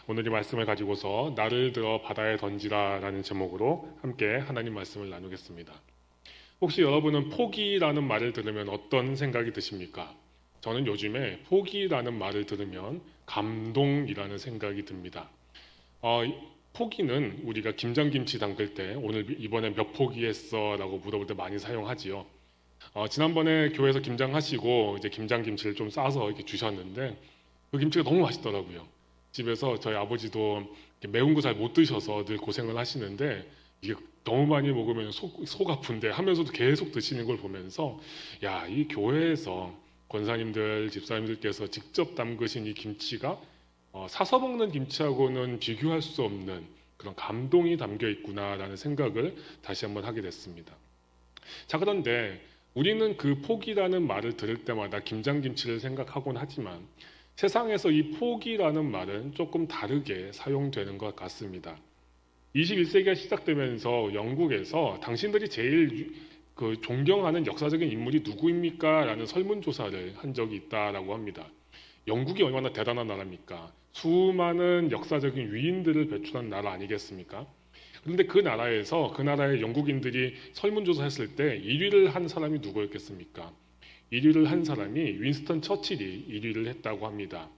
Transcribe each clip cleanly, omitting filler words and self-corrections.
오늘 이 말씀을 가지고서 나를 들어 바다에 던지라 라는 제목으로 함께 하나님 말씀을 나누겠습니다. 혹시 여러분은 포기라는 말을 들으면 어떤 생각이 드십니까? 저는 요즘에 포기라는 말을 들으면 감동이라는 생각이 듭니다. 어, 포기는 우리가 김장김치 담글 때 오늘 이번에 몇 포기 했어? 라고 물어볼 때 많이 사용하지요. 지난번에 교회에서 김장하시고 이제 김장김치를 좀 싸서 이렇게 주셨는데 그 김치가 너무 맛있더라고요. 집에서 저희 아버지도 매운 거 잘 못 드셔서 늘 고생을 하시는데 이게 너무 많이 먹으면 속 아픈데 하면서도 계속 드시는 걸 보면서 야, 이 교회에서 권사님들, 집사님들께서 직접 담그신 이 김치가 사서 먹는 김치하고는 비교할 수 없는 그런 감동이 담겨 있구나라는 생각을 다시 한번 하게 됐습니다. 자, 그런데 우리는 그 포기라는 말을 들을 때마다 김장김치를 생각하곤 하지만 세상에서 이 포기라는 말은 조금 다르게 사용되는 것 같습니다. 21세기가 시작되면서 영국에서 당신들이 제일 존경하는 역사적인 인물이 누구입니까? 라는 설문조사를 한 적이 있다라고 합니다. 영국이 얼마나 대단한 나라입니까? 수많은 역사적인 위인들을 배출한 나라 아니겠습니까? 그런데 그 나라에서 그 나라의 영국인들이 설문조사했을 때 1위를 한 사람이 누구였겠습니까? 1위를 한 사람이 윈스턴 처칠이 1위를 했다고 합니다.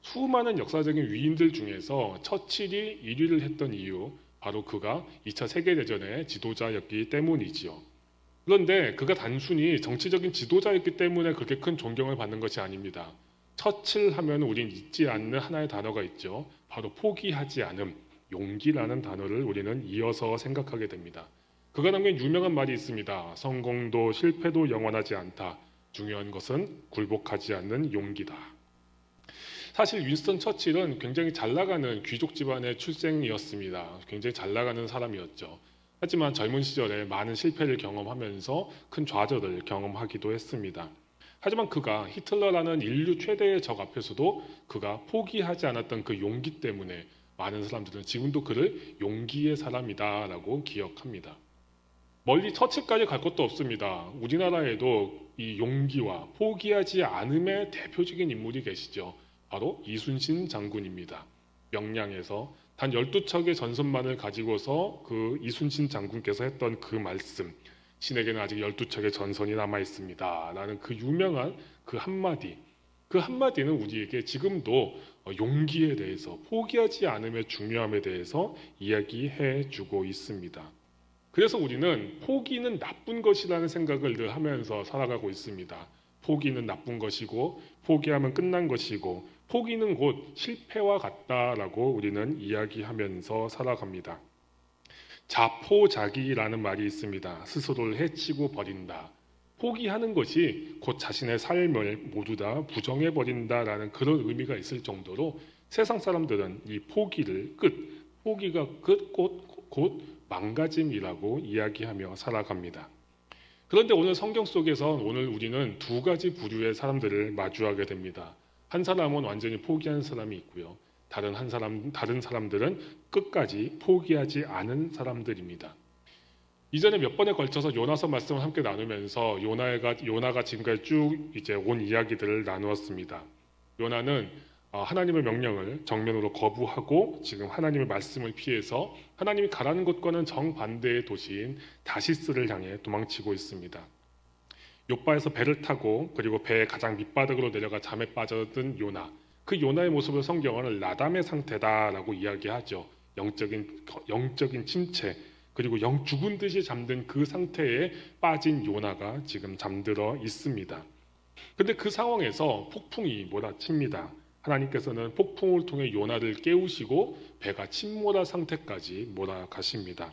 수많은 역사적인 위인들 중에서 처칠이 1위를 했던 이유, 바로 그가 2차 세계대전의 지도자였기 때문이지요. 그런데 그가 단순히 정치적인 지도자였기 때문에 그렇게 큰 존경을 받는 것이 아닙니다. 처칠 하면 우린 잊지 않는 하나의 단어가 있죠. 바로 포기하지 않음, 용기라는 단어를 우리는 이어서 생각하게 됩니다. 그가 남긴 유명한 말이 있습니다. 성공도 실패도 영원하지 않다. 중요한 것은 굴복하지 않는 용기다. 사실 윈스턴 처칠은 굉장히 잘 나가는 귀족 집안의 출생이었습니다. 굉장히 잘 나가는 사람이었죠. 하지만 젊은 시절에 많은 실패를 경험하면서 큰 좌절을 경험하기도 했습니다. 하지만 그가 히틀러라는 인류 최대의 적 앞에서도 그가 포기하지 않았던 그 용기 때문에 많은 사람들은 지금도 그를 용기의 사람이다라고 기억합니다. 멀리 처치까지 갈 것도 없습니다. 우리나라에도 이 용기와 포기하지 않음의 대표적인 인물이 계시죠. 바로 이순신 장군입니다. 명량에서 단 12척의 전선만을 가지고서 그 이순신 장군께서 했던 그 말씀, 신에게는 아직 12척의 전선이 남아 있습니다. 라는 그 유명한 그 한마디, 그 한마디는 우리에게 지금도 용기에 대해서, 포기하지 않음의 중요함에 대해서 이야기해 주고 있습니다. 그래서 우리는 포기는 나쁜 것이라는 생각을 늘 하면서 살아가고 있습니다. 포기는 나쁜 것이고 포기하면 끝난 것이고 포기는 곧 실패와 같다라고 우리는 이야기하면서 살아갑니다. 자포자기라는 말이 있습니다. 스스로를 해치고 버린다. 포기하는 것이 곧 자신의 삶을 모두 다 부정해버린다라는 그런 의미가 있을 정도로 세상 사람들은 이 포기를 포기가 곧 망가짐이라고 이야기하며 살아갑니다. 그런데 오늘 성경 속에서 오늘 우리는 두 가지 부류의 사람들을 마주하게 됩니다. 한 사람은 완전히 포기한 사람이 있고요. 다른 사람들은 끝까지 포기하지 않은 사람들입니다. 이전에 몇 번에 걸쳐서 요나서 말씀을 함께 나누면서 요나가 지금까지 쭉 이제 온 이야기들을 나누었습니다. 요나는 하나님의 명령을 정면으로 거부하고 지금 하나님의 말씀을 피해서 하나님이 가라는 곳과는 정반대의 도시인 다시스를 향해 도망치고 있습니다. 욥바에서 배를 타고 그리고 배의 가장 밑바닥으로 내려가 잠에 빠져든 요나, 그 요나의 모습을 성경은 라담의 상태다라고 이야기하죠. 영적인 침체, 그리고 죽은 듯이 잠든 그 상태에 빠진 요나가 지금 잠들어 있습니다. 근데 그 상황에서 폭풍이 몰아칩니다. 하나님께서는 폭풍을 통해 요나를 깨우시고 배가 침몰한 상태까지 몰아가십니다.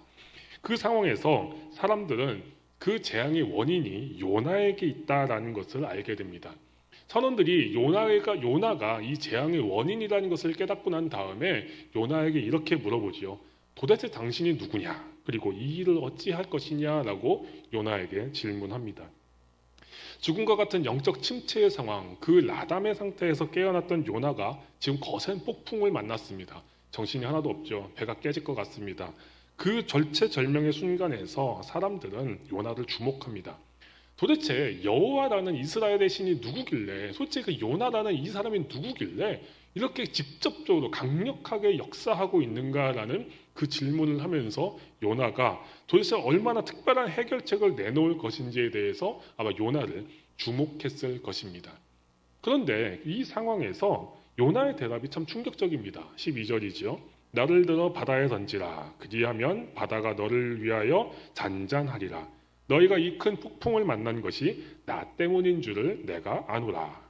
그 상황에서 사람들은 그 재앙의 원인이 요나에게 있다라는 것을 알게 됩니다. 선원들이 요나가 이 재앙의 원인이라는 것을 깨닫고 난 다음에 요나에게 이렇게 물어보지요. 도대체 당신이 누구냐? 그리고 이 일을 어찌할 것이냐라고 요나에게 질문합니다. 죽음과 같은 영적 침체의 상황, 그 라담의 상태에서 깨어났던 요나가 지금 거센 폭풍을 만났습니다. 정신이 하나도 없죠. 배가 깨질 것 같습니다. 그 절체절명의 순간에서 사람들은 요나를 주목합니다. 도대체 여호와라는 이스라엘의 신이 누구길래, 솔직히 그 요나라는 이 사람이 누구길래 이렇게 직접적으로 강력하게 역사하고 있는가라는 그 질문을 하면서 요나가 도대체 얼마나 특별한 해결책을 내놓을 것인지에 대해서 아마 요나를 주목했을 것입니다. 그런데 이 상황에서 요나의 대답이 참 충격적입니다. 12절이죠. 나를 들어 바다에 던지라. 그리하면 바다가 너를 위하여 잔잔하리라. 너희가 이 큰 폭풍을 만난 것이 나 때문인 줄을 내가 아노라.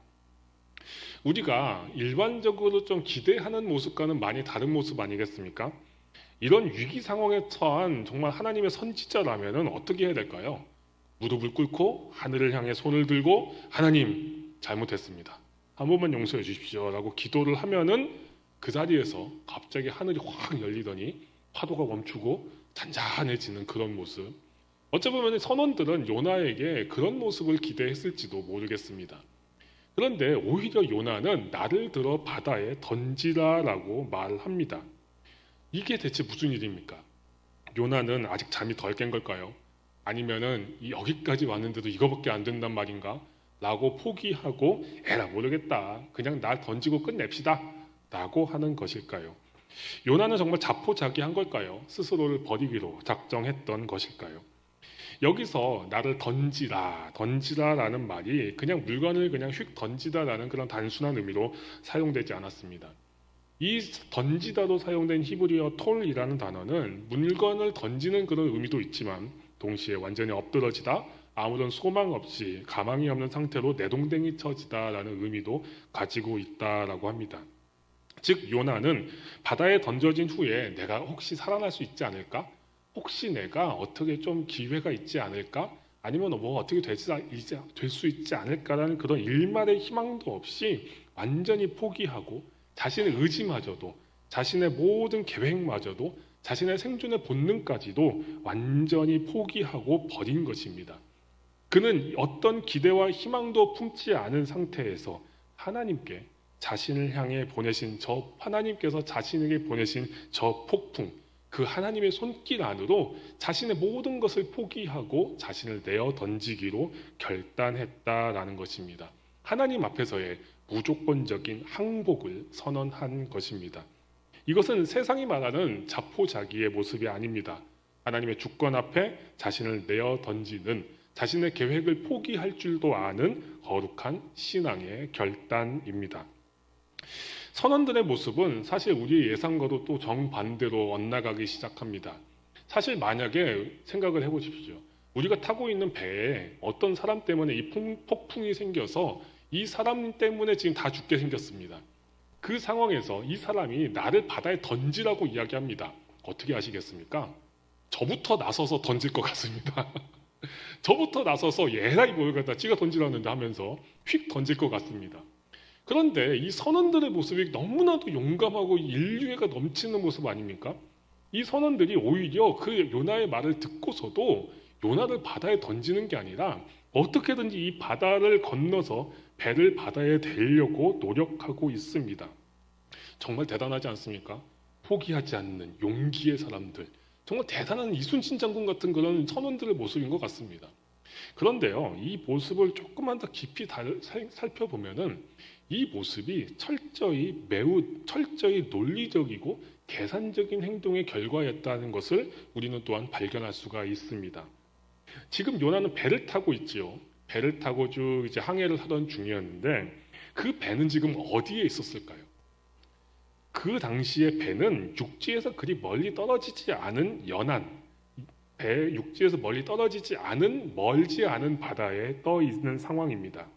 우리가 일반적으로 좀 기대하는 모습과는 많이 다른 모습 아니겠습니까? 이런 위기 상황에 처한 정말 하나님의 선지자라면 어떻게 해야 될까요? 무릎을 꿇고 하늘을 향해 손을 들고 하나님 잘못했습니다. 한 번만 용서해 주십시오 라고 기도를 하면은 그 자리에서 갑자기 하늘이 확 열리더니 파도가 멈추고 잔잔해지는 그런 모습. 어찌 보면 선원들은 요나에게 그런 모습을 기대했을지도 모르겠습니다. 그런데 오히려 요나는 나를 들어 바다에 던지라라고 말합니다. 이게 대체 무슨 일입니까? 요나는 아직 잠이 덜 깬 걸까요? 아니면은 여기까지 왔는데도 이거밖에 안 된단 말인가? 라고 포기하고 에라 모르겠다. 그냥 날 던지고 끝냅시다. 라고 하는 것일까요? 요나는 정말 자포자기한 걸까요? 스스로를 버리기로 작정했던 것일까요? 여기서 나를 던지라라는 말이 그냥 물건을 그냥 휙 던지다라는 그런 단순한 의미로 사용되지 않았습니다. 이 던지다로 사용된 히브리어 톨이라는 단어는 물건을 던지는 그런 의미도 있지만 동시에 완전히 엎드러지다, 아무런 소망 없이 가망이 없는 상태로 내동댕이 쳐지다라는 의미도 가지고 있다라고 합니다. 즉 요나는 바다에 던져진 후에 내가 혹시 살아날 수 있지 않을까? 혹시 내가 어떻게 좀 기회가 있지 않을까? 아니면 뭐 어떻게 될 수 있지 않을까라는 그런 일말의 희망도 없이 완전히 포기하고 자신의 의지마저도, 자신의 모든 계획마저도, 자신의 생존의 본능까지도 완전히 포기하고 버린 것입니다. 그는 어떤 기대와 희망도 품지 않은 상태에서 하나님께 자신을 향해 보내신 하나님께서 자신에게 보내신 저 폭풍, 그 하나님의 손길 안으로 자신의 모든 것을 포기하고 자신을 내어 던지기로 결단했다라는 것입니다. 하나님 앞에서의 무조건적인 항복을 선언한 것입니다. 이것은 세상이 말하는 자포자기의 모습이 아닙니다. 하나님의 주권 앞에 자신을 내어 던지는, 자신의 계획을 포기할 줄도 아는 거룩한 신앙의 결단입니다. 선원들의 모습은 사실 우리의 예상과도 또 정반대로 엇나가기 시작합니다. 사실 만약에 생각을 해보십시오. 우리가 타고 있는 배에 어떤 사람 때문에 이 폭풍이 생겨서 이 사람 때문에 지금 다 죽게 생겼습니다. 그 상황에서 이 사람이 나를 바다에 던지라고 이야기합니다. 어떻게 하시겠습니까? 저부터 나서서 던질 것 같습니다. 저부터 나서서 얘라이 모르겠다 찍어 던지라는데 하면서 휙 던질 것 같습니다. 그런데 이 선원들의 모습이 너무나도 용감하고 인류애가 넘치는 모습 아닙니까? 이 선원들이 오히려 그 요나의 말을 듣고서도 요나를 바다에 던지는 게 아니라 어떻게든지 이 바다를 건너서 배를 바다에 대려고 노력하고 있습니다. 정말 대단하지 않습니까? 포기하지 않는 용기의 사람들, 정말 대단한 이순신 장군 같은 그런 선원들의 모습인 것 같습니다. 그런데요, 이 모습을 조금만 더 깊이 살펴보면은 이 모습이 매우 철저히 논리적이고 계산적인 행동의 결과였다는 것을 우리는 또한 발견할 수가 있습니다. 지금 요나는 배를 타고 있지요. 배를 타고 쭉 이제 항해를 하던 중이었는데 그 배는 지금 어디에 있었을까요? 그 당시에 배는 육지에서 그리 멀리 떨어지지 않은 육지에서 멀지 않은 바다에 떠 있는 상황입니다.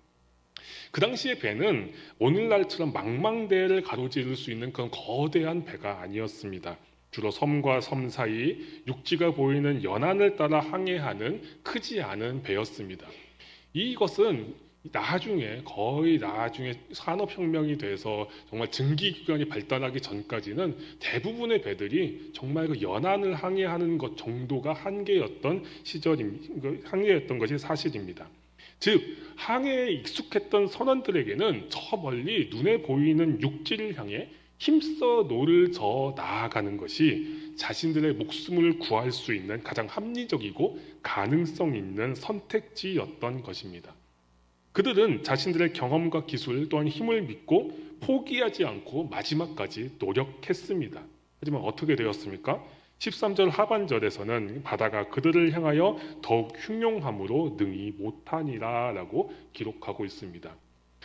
그 당시의 배는 오늘날처럼 망망대해를 가로지를 수 있는 그런 거대한 배가 아니었습니다. 주로 섬과 섬 사이 육지가 보이는 연안을 따라 항해하는 크지 않은 배였습니다. 이것은 거의 나중에 산업혁명이 돼서 정말 증기기관이 발달하기 전까지는 대부분의 배들이 정말 그 연안을 항해하는 것 정도가 한계였던 것이 사실입니다. 즉 항해에 익숙했던 선원들에게는 저 멀리 눈에 보이는 육지를 향해 힘써 노를 저어 나아가는 것이 자신들의 목숨을 구할 수 있는 가장 합리적이고 가능성 있는 선택지였던 것입니다. 그들은 자신들의 경험과 기술 또한 힘을 믿고 포기하지 않고 마지막까지 노력했습니다. 하지만 어떻게 되었습니까? 13절 하반절에서는 바다가 그들을 향하여 더욱 흉용함으로 능히 못하니라 라고 기록하고 있습니다.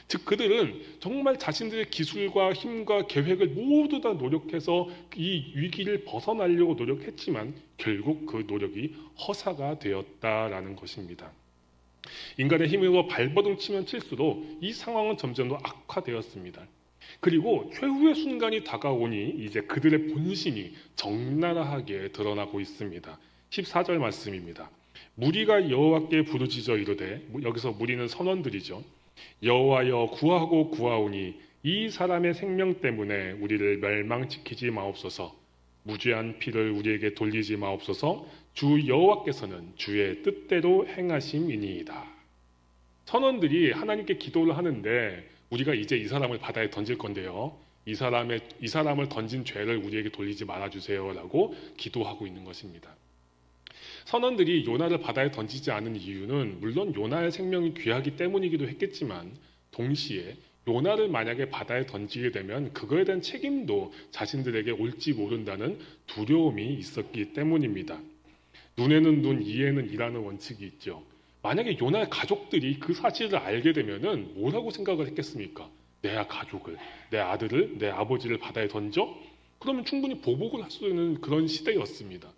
즉 그들은 정말 자신들의 기술과 힘과 계획을 모두 다 노력해서 이 위기를 벗어나려고 노력했지만 결국 그 노력이 허사가 되었다라는 것입니다. 인간의 힘으로 발버둥 치면 칠수록 이 상황은 점점 더 악화되었습니다. 그리고 최후의 순간이 다가오니 이제 그들의 본심이 적나라하게 드러나고 있습니다. 14절 말씀입니다. 무리가 여호와께 부르짖어 이르되, 여기서 무리는 선원들이죠. 여호와여 구하고 구하오니 이 사람의 생명 때문에 우리를 멸망시키지 마옵소서. 무죄한 피를 우리에게 돌리지 마옵소서. 주 여호와께서는 주의 뜻대로 행하심이니이다. 선원들이 하나님께 기도를 하는데 우리가 이제 이 사람을 바다에 던질 건데요. 이 사람을 던진 죄를 우리에게 돌리지 말아주세요라고 기도하고 있는 것입니다. 선원들이 요나를 바다에 던지지 않은 이유는 물론 요나의 생명이 귀하기 때문이기도 했겠지만 동시에 요나를 만약에 바다에 던지게 되면 그거에 대한 책임도 자신들에게 올지 모른다는 두려움이 있었기 때문입니다. 눈에는 눈, 이에는 이라는 원칙이 있죠. 만약에 요나의 가족들이 그 사실을 알게 되면은 뭐라고 생각을 했겠습니까? 내 가족을, 내 아들을, 내 아버지를 바다에 던져? 그러면 충분히 보복을 할 수 있는 그런 시대였습니다.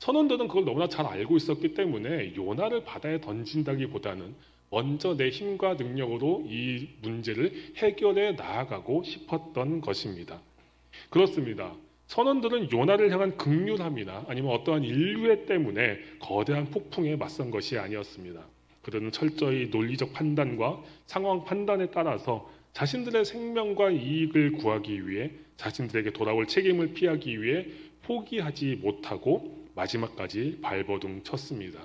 선원들은 그걸 너무나 잘 알고 있었기 때문에 요나를 바다에 던진다기보다는 먼저 내 힘과 능력으로 이 문제를 해결해 나아가고 싶었던 것입니다. 그렇습니다. 선원들은 요나를 향한 긍휼함이나 아니면 어떠한 인류애 때문에 거대한 폭풍에 맞선 것이 아니었습니다. 그들은 철저히 논리적 판단과 상황 판단에 따라서 자신들의 생명과 이익을 구하기 위해 자신들에게 돌아올 책임을 피하기 위해 포기하지 못하고 마지막까지 발버둥 쳤습니다.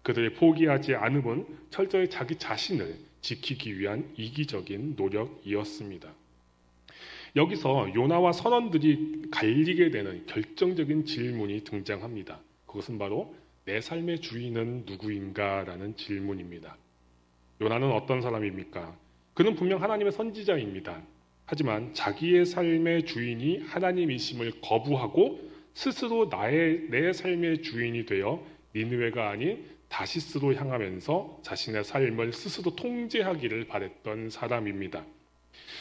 그들의 포기하지 않음은 철저히 자기 자신을 지키기 위한 이기적인 노력이었습니다. 여기서 요나와 선원들이 갈리게 되는 결정적인 질문이 등장합니다. 그것은 바로 내 삶의 주인은 누구인가? 라는 질문입니다. 요나는 어떤 사람입니까? 그는 분명 하나님의 선지자입니다. 하지만 자기의 삶의 주인이 하나님이심을 거부하고 스스로 내 삶의 주인이 되어 니느웨가 아닌 다시스로 향하면서 자신의 삶을 스스로 통제하기를 바랬던 사람입니다.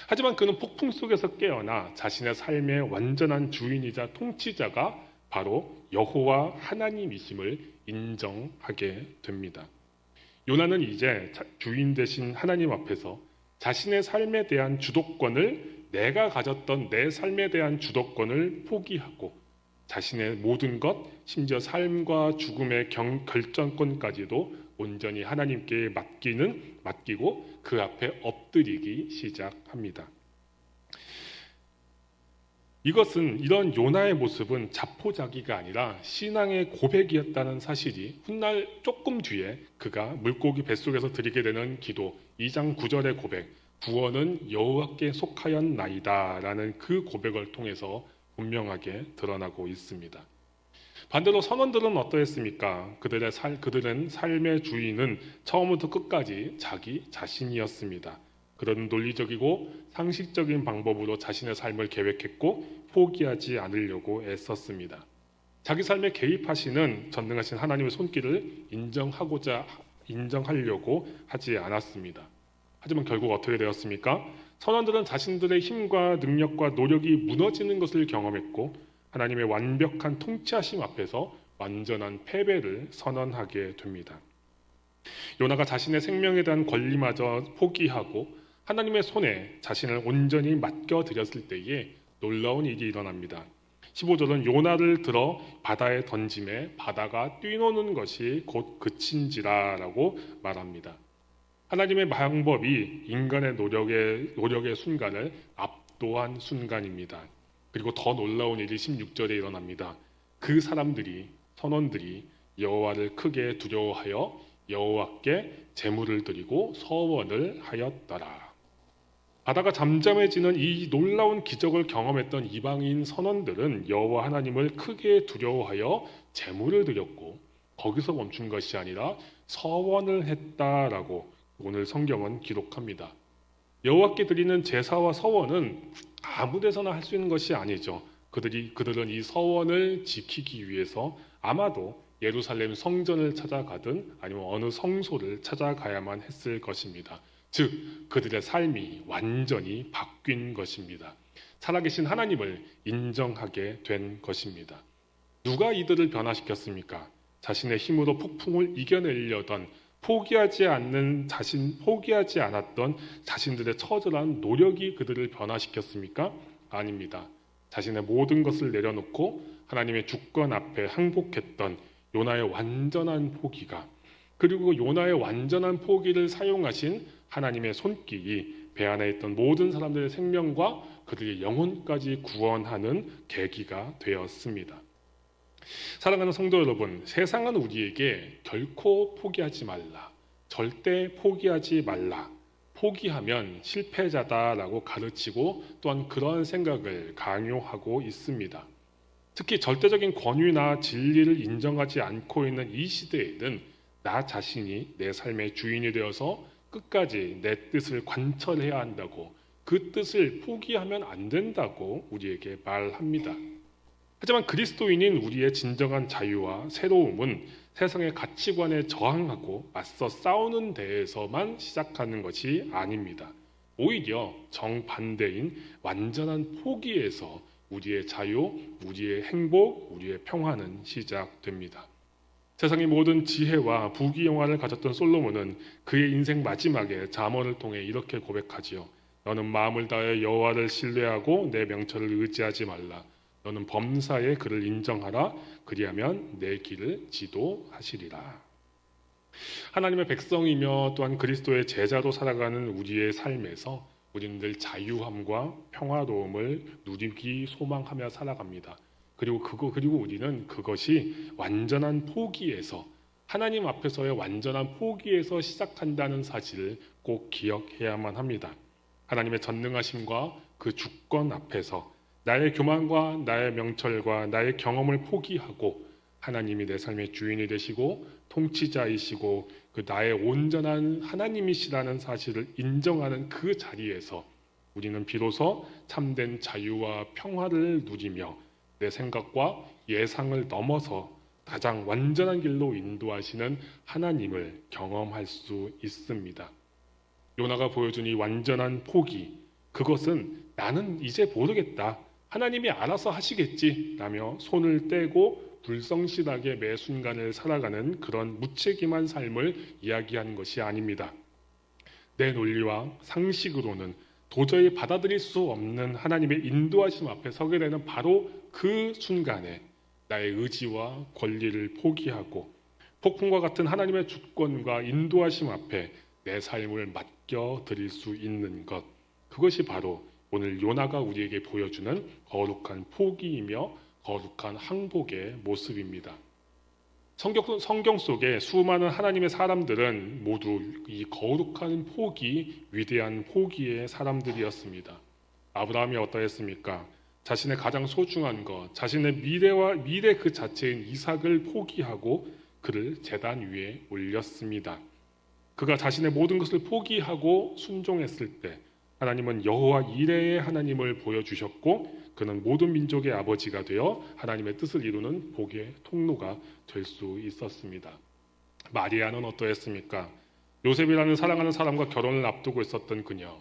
하지만 그는 폭풍 속에서 깨어나 자신의 삶의 완전한 주인이자 통치자가 바로 여호와 하나님이심을 인정하게 됩니다. 요나는 이제 주인 되신 하나님 앞에서 자신의 삶에 대한 주도권을, 내가 가졌던 내 삶에 대한 주도권을 포기하고 자신의 모든 것, 심지어 삶과 죽음의 결정권까지도 온전히 하나님께 맡기고 그 앞에 엎드리기 시작합니다. 이런 요나의 모습은 자포자기가 아니라 신앙의 고백이었다는 사실이 훗날 조금 뒤에 그가 물고기 뱃속에서 드리게 되는 기도 2장 9절의 고백, 구원은 여호와께 속하였나이다 라는 그 고백을 통해서 분명하게 드러나고 있습니다. 반대로 선원들은 어떠했습니까? 그들은 삶의 주인은 처음부터 끝까지 자기 자신이었습니다. 그들은 논리적이고 상식적인 방법으로 자신의 삶을 계획했고 포기하지 않으려고 애썼습니다. 자기 삶에 개입하시는 전능하신 하나님의 손길을 인정하려고 하지 않았습니다. 하지만 결국 어떻게 되었습니까? 선원들은 자신들의 힘과 능력과 노력이 무너지는 것을 경험했고 하나님의 완벽한 통치하심 앞에서 완전한 패배를 선언하게 됩니다. 요나가 자신의 생명에 대한 권리마저 포기하고 하나님의 손에 자신을 온전히 맡겨드렸을 때에 놀라운 일이 일어납니다. 15절은 요나를 들어 바다에 던짐에 바다가 뛰노는 것이 곧 그친지라 라고 말합니다. 하나님의 방법이 인간의 노력의 순간을 압도한 순간입니다. 그리고 더 놀라운 일이 16절에 일어납니다. 그 선원들이 여호와를 크게 두려워하여 여호와께 제물을 드리고 서원을 하였더라. 바다가 잠잠해지는 이 놀라운 기적을 경험했던 이방인 선원들은 여호와 하나님을 크게 두려워하여 제물을 드렸고 거기서 멈춘 것이 아니라 서원을 했다라고 오늘 성경은 기록합니다. 여호와께 드리는 제사와 서원은 아무 데서나 할 수 있는 것이 아니죠. 그들은 이 서원을 지키기 위해서 아마도 예루살렘 성전을 찾아가든 아니면 어느 성소를 찾아가야만 했을 것입니다. 즉 그들의 삶이 완전히 바뀐 것입니다. 살아계신 하나님을 인정하게 된 것입니다. 누가 이들을 변화시켰습니까? 자신의 힘으로 폭풍을 이겨내려던 포기하지 않았던 자신들의 처절한 노력이 그들을 변화시켰습니까? 아닙니다. 자신의 모든 것을 내려놓고 하나님의 주권 앞에 항복했던 요나의 완전한 포기가, 그리고 요나의 완전한 포기를 사용하신 하나님의 손길이 배 안에 있던 모든 사람들의 생명과 그들의 영혼까지 구원하는 계기가 되었습니다. 사랑하는 성도 여러분, 세상은 우리에게 결코 포기하지 말라, 절대 포기하지 말라, 포기하면 실패자다라고 가르치고 또한 그러한 생각을 강요하고 있습니다. 특히 절대적인 권위나 진리를 인정하지 않고 있는 이 시대에는 나 자신이 내 삶의 주인이 되어서 끝까지 내 뜻을 관철해야 한다고, 그 뜻을 포기하면 안 된다고 우리에게 말합니다. 하지만 그리스도인인 우리의 진정한 자유와 새로움은 세상의 가치관에 저항하고 맞서 싸우는 데에서만 시작하는 것이 아닙니다. 오히려 정반대인 완전한 포기에서 우리의 자유, 우리의 행복, 우리의 평화는 시작됩니다. 세상의 모든 지혜와 부귀영화를 가졌던 솔로몬은 그의 인생 마지막에 잠언을 통해 이렇게 고백하지요. 너는 마음을 다해 여호와를 신뢰하고 내 명철을 의지하지 말라. 너는 범사에 그를 인정하라. 그리하면 내 길을 지도하시리라. 하나님의 백성이며 또한 그리스도의 제자로 살아가는 우리의 삶에서 우리는 늘 자유함과 평화로움을 누리기 소망하며 살아갑니다. 그리고 우리는 그것이 완전한 포기에서, 하나님 앞에서의 완전한 포기에서 시작한다는 사실을 꼭 기억해야만 합니다. 하나님의 전능하심과 그 주권 앞에서 나의 교만과 나의 명철과 나의 경험을 포기하고 하나님이 내 삶의 주인이 되시고 통치자이시고 그 나의 온전한 하나님이시라는 사실을 인정하는 그 자리에서 우리는 비로소 참된 자유와 평화를 누리며 내 생각과 예상을 넘어서 가장 완전한 길로 인도하시는 하나님을 경험할 수 있습니다. 요나가 보여준 이 완전한 포기, 그것은 나는 이제 모르겠다, 하나님이 알아서 하시겠지 라며 손을 떼고 불성실하게 매 순간을 살아가는 그런 무책임한 삶을 이야기하는 것이 아닙니다. 내 논리와 상식으로는 도저히 받아들일 수 없는 하나님의 인도하심 앞에 서게 되는 바로 그 순간에 나의 의지와 권리를 포기하고 폭풍과 같은 하나님의 주권과 인도하심 앞에 내 삶을 맡겨드릴 수 있는 것, 그것이 바로 오늘 요나가 우리에게 보여주는 거룩한 포기이며 거룩한 항복의 모습입니다. 성경 속에 수많은 하나님의 사람들은 모두 이 거룩한 포기, 위대한 포기의 사람들이었습니다. 아브라함이 어떠했습니까? 자신의 가장 소중한 것, 자신의 미래 그 자체인 이삭을 포기하고 그를 제단 위에 올렸습니다. 그가 자신의 모든 것을 포기하고 순종했을 때 하나님은 여호와 이레의 하나님을 보여주셨고 그는 모든 민족의 아버지가 되어 하나님의 뜻을 이루는 복의 통로가 될 수 있었습니다. 마리아는 어떠했습니까? 요셉이라는 사랑하는 사람과 결혼을 앞두고 있었던 그녀,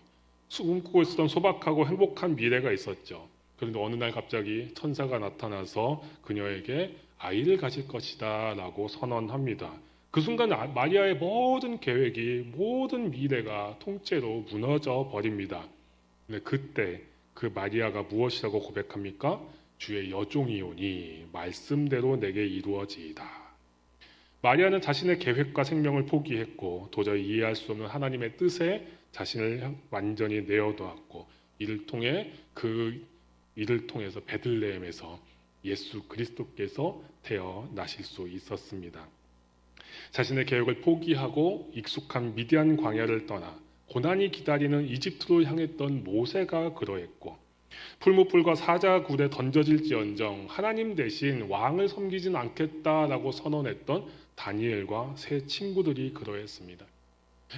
꿈꾸고 있었던 소박하고 행복한 미래가 있었죠. 그런데 어느 날 갑자기 천사가 나타나서 그녀에게 아이를 가질 것이다 라고 선언합니다. 그 순간 마리아의 모든 계획이, 모든 미래가 통째로 무너져 버립니다. 근데 그때 그 마리아가 무엇이라고 고백합니까? 주의 여종이오니 말씀대로 내게 이루어지이다. 마리아는 자신의 계획과 생명을 포기했고 도저히 이해할 수 없는 하나님의 뜻에 자신을 완전히 내어놓았고 이를 통해서 베들레헴에서 예수 그리스도께서 태어나실 수 있었습니다. 자신의 계획을 포기하고 익숙한 미디안 광야를 떠나 고난이 기다리는 이집트로 향했던 모세가 그러했고 풀무불과 사자굴에 던져질지언정 하나님 대신 왕을 섬기진 않겠다라고 선언했던 다니엘과 세 친구들이 그러했습니다.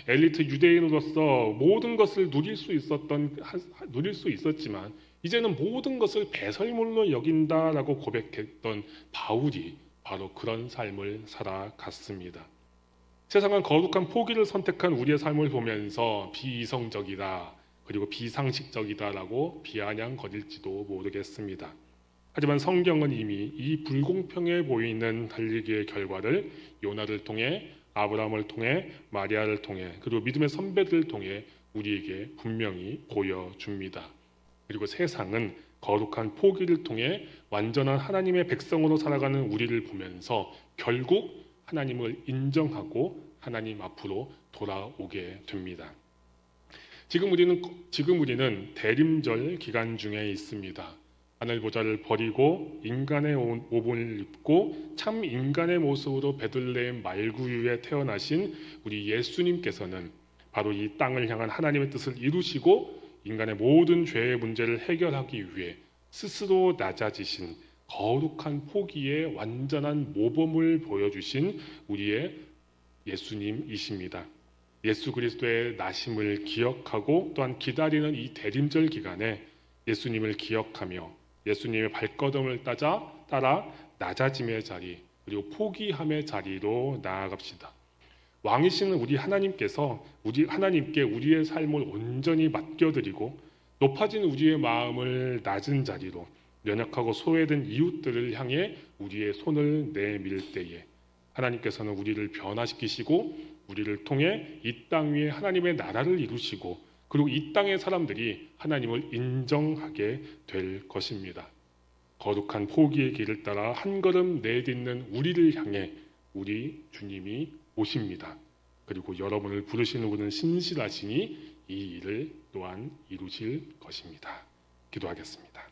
엘리트 유대인으로서 모든 것을 누릴 수 있었지만 이제는 모든 것을 배설물로 여긴다라고 고백했던 바울이 바로 그런 삶을 살아갔습니다. 세상은 거룩한 포기를 선택한 우리의 삶을 보면서 비이성적이다, 그리고 비상식적이다라고 비아냥거릴지도 모르겠습니다. 하지만 성경은 이미 이 불공평해 보이는 달리기의 결과를 요나를 통해, 아브라함을 통해, 마리아를 통해, 그리고 믿음의 선배들을 통해 우리에게 분명히 보여줍니다. 그리고 세상은 거룩한 포기를 통해 완전한 하나님의 백성으로 살아가는 우리를 보면서 결국 하나님을 인정하고 하나님 앞으로 돌아오게 됩니다. 지금 우리는 대림절 기간 중에 있습니다. 하늘 보좌를 버리고 인간의 오본을 입고 참 인간의 모습으로 베들레헴 말구유에 태어나신 우리 예수님께서는 바로 이 땅을 향한 하나님의 뜻을 이루시고 인간의 모든 죄의 문제를 해결하기 위해 스스로 낮아지신 거룩한 포기의 완전한 모범을 보여주신 우리의 예수님이십니다. 예수 그리스도의 나심을 기억하고 또한 기다리는 이 대림절 기간에 예수님을 기억하며 예수님의 발걸음을 따라 낮아짐의 자리, 그리고 포기함의 자리로 나아갑시다. 왕이신 우리 하나님께서 하나님께 우리의 삶을 온전히 맡겨드리고 높아진 우리의 마음을 낮은 자리로 연약하고 소외된 이웃들을 향해 우리의 손을 내밀 때에 하나님께서는 우리를 변화시키시고 우리를 통해 이 땅 위에 하나님의 나라를 이루시고 그리고 이 땅의 사람들이 하나님을 인정하게 될 것입니다. 거룩한 포기의 길을 따라 한 걸음 내딛는 우리를 향해 우리 주님이 오십니다. 그리고 여러분을 부르시는 분은 신실하시니 이 일을 또한 이루실 것입니다. 기도하겠습니다.